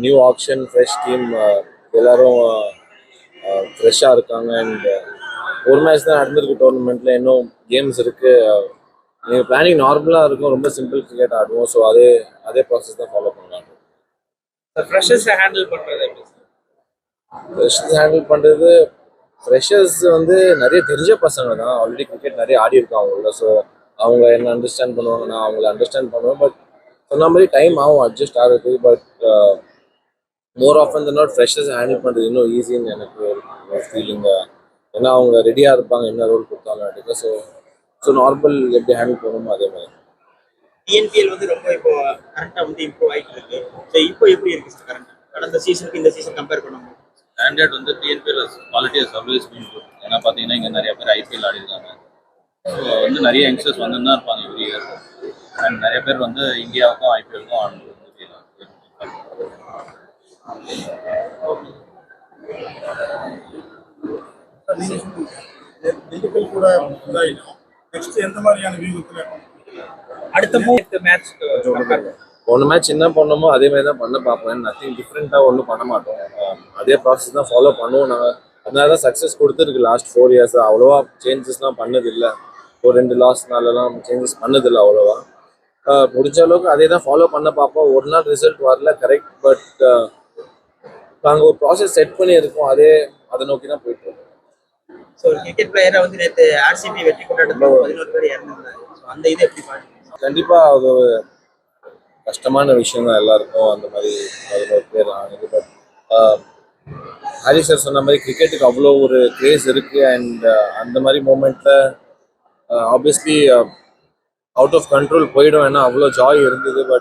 New action fresh team எல்லாரும் ஃப்ரெஷ்ஷாக இருக்காங்க. அண்ட் ஒரு மேட்ச் தான் நடந்திருக்கு டோர்னமெண்ட்டில், இன்னும் கேம்ஸ் இருக்குது. நீங்கள் பிளானிங் நார்மலாக இருக்கும், ரொம்ப சிம்பிள் கிரிக்கெட் ஆடுவோம். ஸோ அதே ப்ராசஸ் தான் ஃபாலோ பண்ணலாம். ஃப்ரெஷர்ஸை ஹேண்டில் பண்ணுறது ஃப்ரெஷர்ஸ் ஹேண்டில் பண்ணுறது, ஃப்ரெஷர்ஸ் வந்து நிறைய தெரிஞ்ச பசங்க தான், ஆல்ரெடி கிரிக்கெட் நிறைய ஆடி இருக்காங்க அவங்கள. ஸோ அவங்க என்ன அண்டர்ஸ்டாண்ட் பண்ணுவாங்க, நான் அவங்கள அண்டர்ஸ்டாண்ட் பண்ணுவேன். பட் சொன்ன மாதிரி டைம் ஆகும் அட்ஜஸ்ட் ஆகிறது. But more often than not freshers handle பண்ணுறது இன்னும் ஈஸின்னு எனக்கு ஒரு ஃபீலிங். ஏன்னா அவங்க ரெடியாக இருப்பாங்க என்ன ரோல் கொடுத்தாலும் எடுக்க. ஸோ நார்மல் எப்படி ஹேண்டில் பண்ணணுமோ அதே மாதிரி. டிஎன்பிஎல் வந்து ரொம்ப இப்போ கரெக்டாக வந்து இம்ப்ரூவ் ஆகிட்டு இருக்கு. ஸோ இப்போ எப்படி இருக்கு சார் கரெக்டாக கடந்த சீசனுக்கு இந்த சீசன் கம்பேர் பண்ணும்போது? ஸ்டாண்டர்ட் வந்து TNPL quality always been good. ஏன்னா பார்த்தீங்கன்னா இங்கே நிறைய பேர் ஐபிஎல் ஆடி இருக்காங்க. ஸோ வந்து நிறைய யங்ஸ்டர்ஸ் வந்து தான் இருப்பாங்க எவ்ரி இயர். அண்ட் நிறைய பேர் வந்து இந்தியாவுக்கும் ஐபிஎலுக்கும் ஆடுறது கூட நெக்ஸ்ட் எந்த மாதிரியான வியூகத்துல அடுத்த மேட்ச் ஒன்று மேட்ச் என்ன பண்ணணுமோ அதே மாதிரி தான் பண்ண பார்ப்பேன். நத்திங் டிஃப்ரெண்ட்டாக ஒன்றும் பண்ண மாட்டோம். அதே ப்ராசஸ் தான் ஃபாலோ பண்ணுவோம் நாங்கள். அதனால தான் சக்ஸஸ் கொடுத்துருக்கு லாஸ்ட் 4 years. அவ்வளோவா சேஞ்சஸ்லாம் பண்ணதில்லை. ஒரு 2 லாஸ்னாலலாம் சேஞ்சஸ் பண்ணதில்லை அவ்வளோவா. முடிஞ்ச அளவுக்கு அதே தான் ஃபாலோ பண்ண பார்ப்போம். ஒரு நாள் ரிசல்ட் வரல, கரெக்ட். பட் நாங்கள் ஒரு ப்ராசஸ் செட் பண்ணி இருக்கோம், அதை நோக்கி தான் போயிட்டு இருக்கோம். ஸோ கிரிக்கெட் பிளேயரை வந்து நேற்று ஆர்சிபி வெற்றி கொண்டாட்டத்தில் 11 பேர் இறந்துருந்தாங்க. ஸோ அந்த இது எப்படி பாருங்க? கண்டிப்பாக அது ஒரு கஷ்டமான விஷயம் தான் எல்லாருக்கும், அந்த மாதிரி 11 பேர் ஆனது. பட் ஹரி சார் சொன்ன மாதிரி கிரிக்கெட்டுக்கு அவ்வளோ ஒரு கிரேஸ் இருக்குது. அண்ட் அந்த மாதிரி மூமெண்ட்டில் ஆப்வியஸ்லி அவுட் ஆஃப் கண்ட்ரோல் போயிடும். ஏன்னா அவ்வளோ ஜாய் இருந்தது. பட்